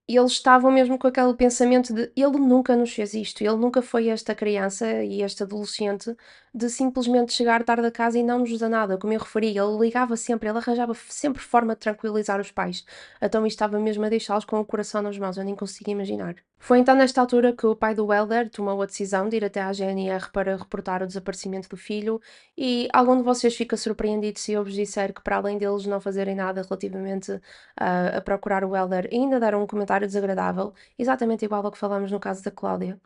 e eles estavam mesmo com aquele pensamento de ele nunca nos fez isto, ele nunca foi esta criança e este adolescente de simplesmente chegar tarde a casa e não nos dizer nada. Como eu referi, ele ligava sempre, ele arranjava sempre forma de tranquilizar os pais. Então isto estava mesmo a deixá-los com o coração nas mãos, eu nem consigo imaginar. Foi então nesta altura que o pai do Helder tomou a decisão de ir até à GNR para reportar o desaparecimento do filho e algum de vocês fica surpreendido se eu vos disser que, para além deles não fazerem nada relativamente a procurar o Helder, ainda deram um comentário desagradável, exatamente igual ao que falamos no caso da Cláudia.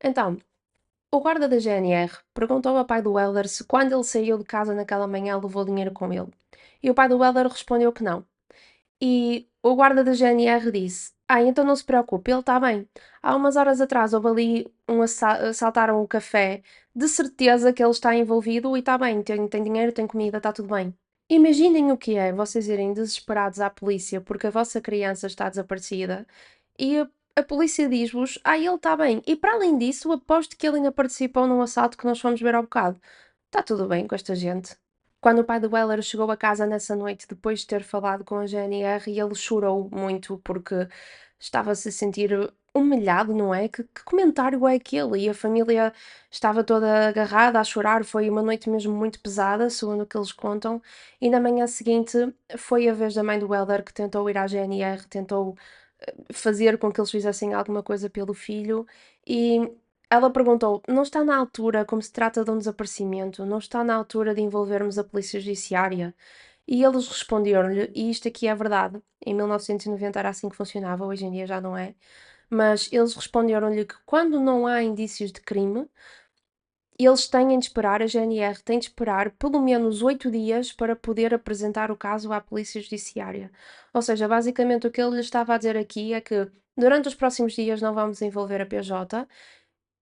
Então, o guarda da GNR perguntou ao pai do Helder se, quando ele saiu de casa naquela manhã, levou dinheiro com ele. E o pai do Helder respondeu que não. E o guarda da GNR disse: então não se preocupe, ele está bem. Há umas horas atrás houve ali assaltaram o café, de certeza que ele está envolvido e está bem, tem dinheiro, tem comida, está tudo bem. Imaginem o que é vocês irem desesperados à polícia porque a vossa criança está desaparecida e a polícia diz-vos: ele está bem. E para além disso, aposto que ele ainda participou num assalto que nós fomos ver ao bocado. Está tudo bem com esta gente. Quando o pai do Weller chegou a casa nessa noite, depois de ter falado com a GNR, ele chorou muito porque estava-se a sentir humilhado, não é? Que comentário é aquele? E a família estava toda agarrada a chorar. Foi uma noite mesmo muito pesada, segundo o que eles contam. E na manhã seguinte foi a vez da mãe do Weller que tentou ir à GNR, tentou fazer com que eles fizessem alguma coisa pelo filho. E ela perguntou: não está na altura, como se trata de um desaparecimento, não está na altura de envolvermos a polícia judiciária? E eles responderam-lhe, e isto aqui é verdade, em 1990 era assim que funcionava, hoje em dia já não é, mas eles responderam-lhe que quando não há indícios de crime, eles têm de esperar, a GNR tem de esperar pelo menos 8 dias para poder apresentar o caso à polícia judiciária. Ou seja, basicamente o que ele lhe estava a dizer aqui é que durante os próximos dias não vamos envolver a PJ,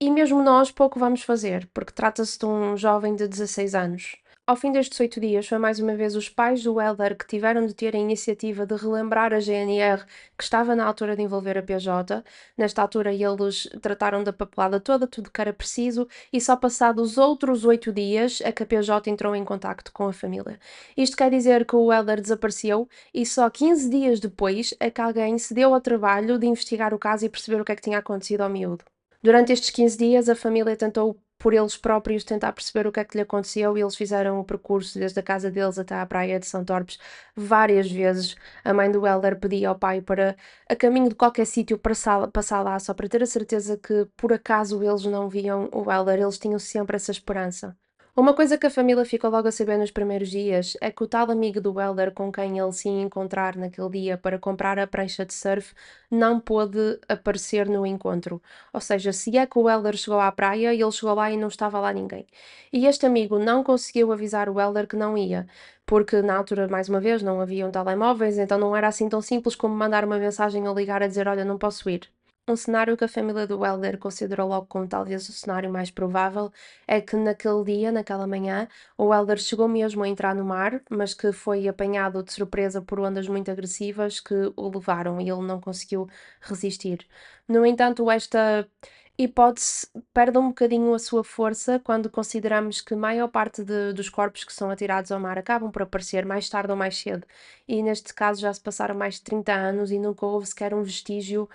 e mesmo nós pouco vamos fazer, porque trata-se de um jovem de 16 anos. Ao fim destes 8 dias, foi mais uma vez os pais do Helder que tiveram de ter a iniciativa de relembrar a GNR que estava na altura de envolver a PJ. Nesta altura, eles trataram da papelada toda, tudo que era preciso, e só passados outros 8 dias é que a PJ entrou em contacto com a família. Isto quer dizer que o Helder desapareceu e só 15 dias depois é que alguém se deu ao trabalho de investigar o caso e perceber o que é que tinha acontecido ao miúdo. Durante estes 15 dias, a família tentou por eles próprios tentar perceber o que é que lhe aconteceu e eles fizeram o percurso desde a casa deles até à praia de São Torpes várias vezes. A mãe do Helder pedia ao pai para, a caminho de qualquer sítio, passar lá só para ter a certeza que por acaso eles não viam o Helder, eles tinham sempre essa esperança. Uma coisa que a família ficou logo a saber nos primeiros dias é que o tal amigo do Helder com quem ele se ia encontrar naquele dia para comprar a prancha de surf não pôde aparecer no encontro. Ou seja, se é que o Helder chegou à praia, ele chegou lá e não estava lá ninguém. E este amigo não conseguiu avisar o Helder que não ia, porque na altura, mais uma vez, não haviam telemóveis, então não era assim tão simples como mandar uma mensagem ou ligar a dizer: olha, não posso ir. Um cenário que a família do Helder considerou logo como talvez o cenário mais provável é que naquele dia, naquela manhã, o Helder chegou mesmo a entrar no mar, mas que foi apanhado de surpresa por ondas muito agressivas que o levaram e ele não conseguiu resistir. No entanto, esta hipótese perde um bocadinho a sua força quando consideramos que a maior parte dos corpos que são atirados ao mar acabam por aparecer mais tarde ou mais cedo. E neste caso já se passaram mais de 30 anos e nunca houve sequer um vestígio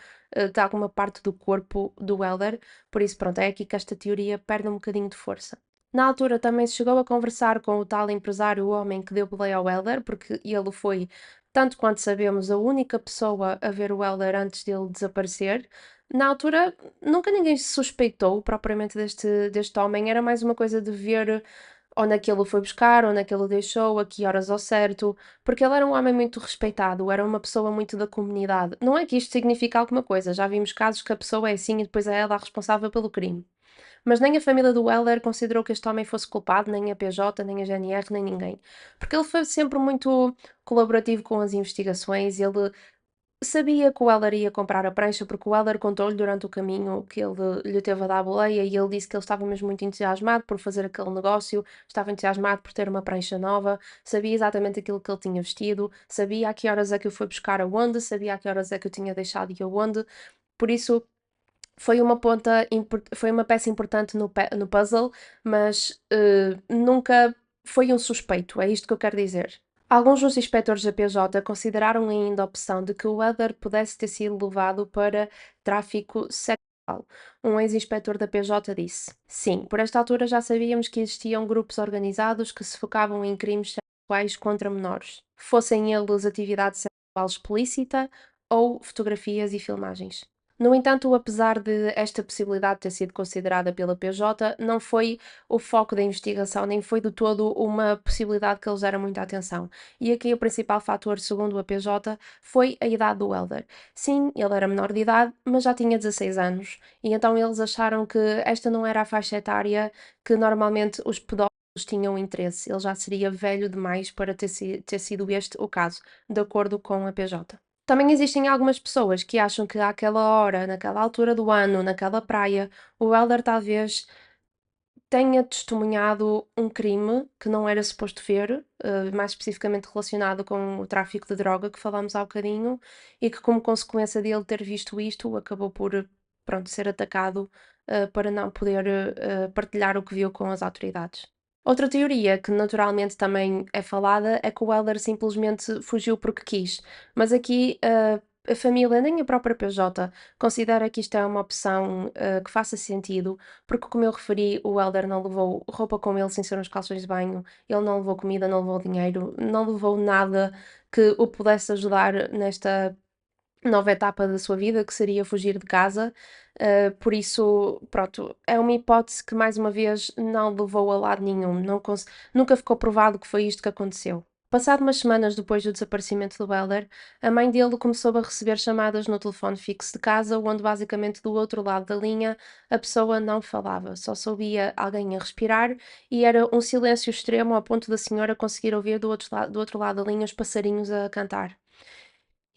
de alguma parte do corpo do Helder. Por isso, pronto, é aqui que esta teoria perde um bocadinho de força. Na altura também se chegou a conversar com o tal empresário, o homem que deu boleia ao Helder, porque ele foi, tanto quanto sabemos, a única pessoa a ver o Helder antes dele desaparecer. Na altura, nunca ninguém se suspeitou propriamente deste homem, era mais uma coisa de ver onde é que ele o foi buscar, onde é que ele o deixou, a que horas ao certo, porque ele era um homem muito respeitado, era uma pessoa muito da comunidade. Não é que isto signifique alguma coisa, já vimos casos que a pessoa é assim e depois é ela a responsável pelo crime. Mas nem a família do Weller considerou que este homem fosse culpado, nem a PJ, nem a GNR, nem ninguém. Porque ele foi sempre muito colaborativo com as investigações, ele sabia que o Weller ia comprar a prancha, porque o Weller contou-lhe durante o caminho que ele lhe teve a dar a boleia e ele disse que ele estava mesmo muito entusiasmado por fazer aquele negócio, estava entusiasmado por ter uma prancha nova, sabia exatamente aquilo que ele tinha vestido, sabia a que horas é que o foi buscar aonde, sabia a que horas é que o tinha deixado e aonde, por isso foi uma foi uma peça importante no puzzle, mas nunca foi um suspeito, é isto que eu quero dizer. Alguns dos inspectores da PJ consideraram ainda a opção de que o Heather pudesse ter sido levado para tráfico sexual. Um ex-inspetor da PJ disse: sim, por esta altura já sabíamos que existiam grupos organizados que se focavam em crimes sexuais contra menores, fossem eles atividade sexual explícita ou fotografias e filmagens. No entanto, apesar de esta possibilidade ter sido considerada pela PJ, não foi o foco da investigação, nem foi de todo uma possibilidade que eles deram muita atenção. E aqui o principal fator, segundo a PJ, foi a idade do Helder. Sim, ele era menor de idade, mas já tinha 16 anos, e então eles acharam que esta não era a faixa etária que normalmente os pedófilos tinham interesse. Ele já seria velho demais para ter sido este o caso, de acordo com a PJ. Também existem algumas pessoas que acham que àquela hora, naquela altura do ano, naquela praia, o Helder talvez tenha testemunhado um crime que não era suposto ver, mais especificamente relacionado com o tráfico de droga que falámos há bocadinho, e que como consequência dele ter visto isto, acabou por, pronto, ser atacado, para não poder, partilhar o que viu com as autoridades. Outra teoria que naturalmente também é falada é que o Elder simplesmente fugiu porque quis, mas aqui a família, nem a própria PJ, considera que isto é uma opção que faça sentido, porque, como eu referi, o Elder não levou roupa com ele sem ser uns calções de banho, ele não levou comida, não levou dinheiro, não levou nada que o pudesse ajudar nesta nova etapa da sua vida, que seria fugir de casa. Por isso, pronto, é uma hipótese que, mais uma vez, não levou a lado nenhum. Nunca ficou provado que foi isto que aconteceu. Passado umas semanas depois do desaparecimento do Helder, a mãe dele começou a receber chamadas no telefone fixo de casa, onde basicamente do outro lado da linha a pessoa não falava, só se ouvia alguém a respirar e era um silêncio extremo ao ponto da senhora conseguir ouvir do outro lado da linha os passarinhos a cantar.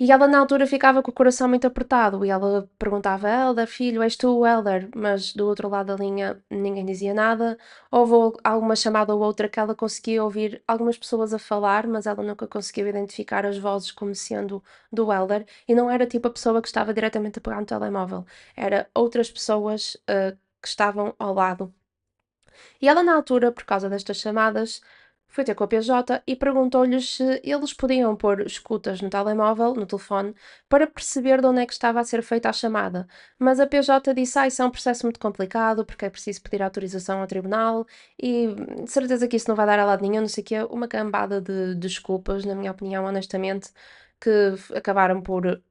E ela na altura ficava com o coração muito apertado e ela perguntava: Helder, filho, és tu o Helder? Mas do outro lado da linha ninguém dizia nada. Houve alguma chamada ou outra que ela conseguia ouvir algumas pessoas a falar, mas ela nunca conseguiu identificar as vozes como sendo do Helder. E não era tipo a pessoa que estava diretamente a pegar no telemóvel, era outras pessoas que estavam ao lado. E ela, na altura, por causa destas chamadas, foi ter com a PJ e perguntou-lhes se eles podiam pôr escutas no telemóvel, no telefone, para perceber de onde é que estava a ser feita a chamada. Mas a PJ disse: isso é um processo muito complicado, porque é preciso pedir autorização ao tribunal e de certeza que isso não vai dar a lado nenhum, não sei o quê. Uma cambada de desculpas, na minha opinião, honestamente, que acabaram por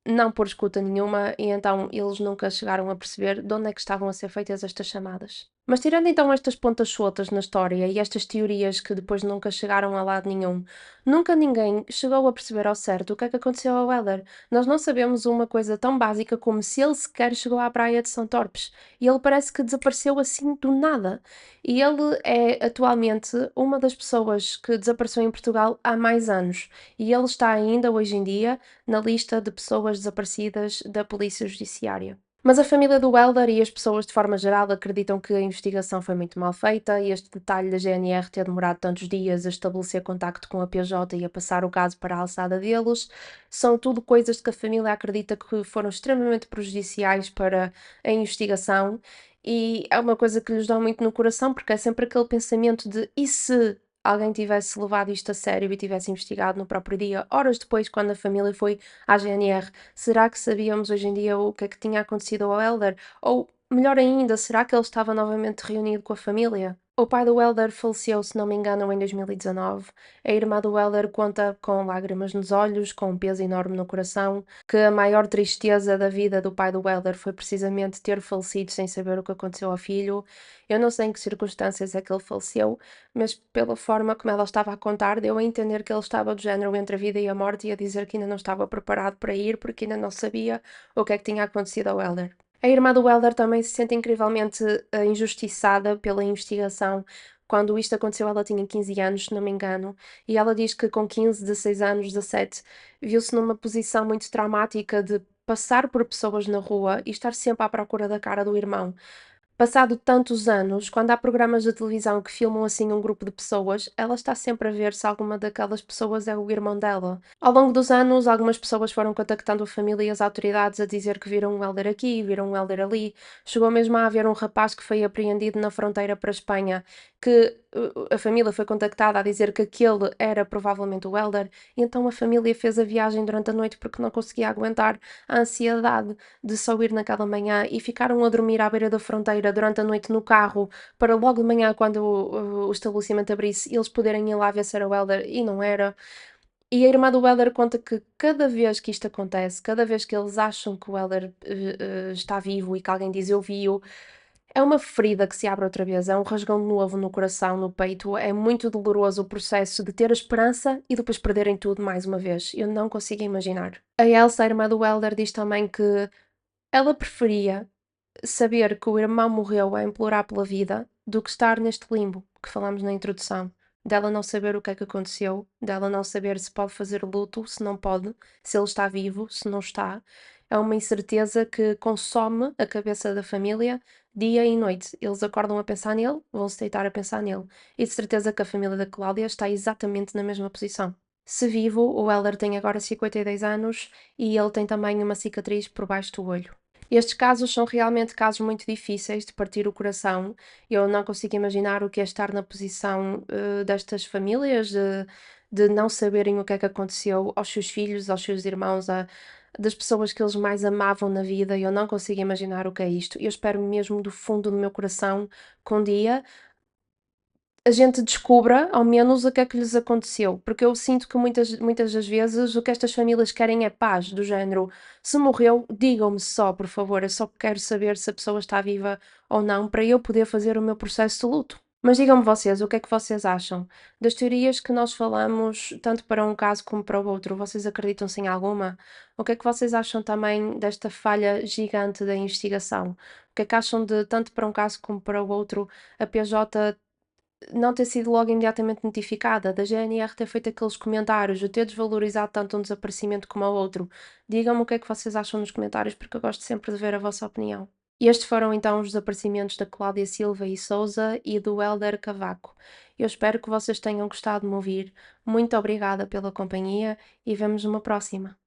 não pôr escuta nenhuma e então eles nunca chegaram a perceber de onde é que estavam a ser feitas estas chamadas. Mas tirando então estas pontas soltas na história e estas teorias que depois nunca chegaram a lado nenhum, nunca ninguém chegou a perceber ao certo o que é que aconteceu ao Heller. Nós não sabemos uma coisa tão básica como se ele sequer chegou à praia de São Torpes. E ele parece que desapareceu assim do nada. E ele é atualmente uma das pessoas que desapareceu em Portugal há mais anos. E ele está ainda hoje em dia na lista de pessoas desaparecidas da Polícia Judiciária. Mas a família do Helder e as pessoas de forma geral acreditam que a investigação foi muito mal feita e este detalhe da GNR ter demorado tantos dias a estabelecer contacto com a PJ e a passar o caso para a alçada deles são tudo coisas que a família acredita que foram extremamente prejudiciais para a investigação e é uma coisa que lhes dá muito no coração porque é sempre aquele pensamento de e se alguém tivesse levado isto a sério e tivesse investigado no próprio dia, horas depois, quando a família foi à GNR, será que sabíamos hoje em dia o que é que tinha acontecido ao Helder? Ou, melhor ainda, será que ele estava novamente reunido com a família? O pai do Helder faleceu, se não me engano, em 2019. A irmã do Helder conta com lágrimas nos olhos, com um peso enorme no coração, que a maior tristeza da vida do pai do Helder foi precisamente ter falecido sem saber o que aconteceu ao filho. Eu não sei em que circunstâncias é que ele faleceu, mas pela forma como ela estava a contar, deu a entender que ele estava do género entre a vida e a morte e a dizer que ainda não estava preparado para ir porque ainda não sabia o que é que tinha acontecido ao Helder. A irmã do Helder também se sente incrivelmente injustiçada pela investigação. Quando isto aconteceu, ela tinha 15 anos, se não me engano, e ela diz que com 15, 16 anos, 17, viu-se numa posição muito traumática de passar por pessoas na rua e estar sempre à procura da cara do irmão. Passado tantos anos, quando há programas de televisão que filmam assim um grupo de pessoas, ela está sempre a ver se alguma daquelas pessoas é o irmão dela. Ao longo dos anos, algumas pessoas foram contactando a família e as autoridades a dizer que viram um Helder aqui, viram um Helder ali. Chegou mesmo a haver um rapaz que foi apreendido na fronteira para a Espanha, que a família foi contactada a dizer que aquele era provavelmente o Helder, e então a família fez a viagem durante a noite porque não conseguia aguentar a ansiedade de só ir naquela manhã e ficaram a dormir à beira da fronteira durante a noite no carro para logo de manhã, quando o estabelecimento abrisse, eles poderem ir lá ver se era o Helder e não era. E a irmã do Helder conta que cada vez que isto acontece, cada vez que eles acham que o Helder está vivo e que alguém diz eu vi-o, é uma ferida que se abre outra vez, é um rasgão novo no coração, no peito, é muito doloroso o processo de ter a esperança e depois perderem tudo mais uma vez. Eu não consigo imaginar. A Elsa, a irmã do Helder, diz também que ela preferia saber que o irmão morreu a implorar pela vida do que estar neste limbo que falamos na introdução. Dela não saber o que é que aconteceu, dela não saber se pode fazer luto, se não pode, se ele está vivo, se não está. É uma incerteza que consome a cabeça da família dia e noite. Eles acordam a pensar nele, vão-se deitar a pensar nele. E de certeza que a família da Cláudia está exatamente na mesma posição. Se vivo, o Helder tem agora 52 anos e ele tem também uma cicatriz por baixo do olho. Estes casos são realmente casos muito difíceis de partir o coração. Eu não consigo imaginar o que é estar na posição, destas famílias, de não saberem o que é que aconteceu aos seus filhos, aos seus irmãos, das pessoas que eles mais amavam na vida. Eu não consigo imaginar o que é isto. Eu espero mesmo do fundo do meu coração que um dia a gente descubra, ao menos, o que é que lhes aconteceu, porque eu sinto que muitas das vezes o que estas famílias querem é paz, do género: "Se morreu, digam-me só, por favor, eu só quero saber se a pessoa está viva ou não, para eu poder fazer o meu processo de luto". Mas digam-me vocês, o que é que vocês acham? Das teorias que nós falamos, tanto para um caso como para o outro, vocês acreditam-se em alguma? O que é que vocês acham também desta falha gigante da investigação? O que é que acham de, tanto para um caso como para o outro, a PJ não ter sido logo imediatamente notificada, da GNR ter feito aqueles comentários, de ter desvalorizado tanto um desaparecimento como o outro? Digam-me o que é que vocês acham nos comentários, porque eu gosto sempre de ver a vossa opinião. E estes foram então os desaparecimentos da Cláudia Silva e Souza e do Hélder Cavaco. Eu espero que vocês tenham gostado de me ouvir. Muito obrigada pela companhia e vemos numa próxima.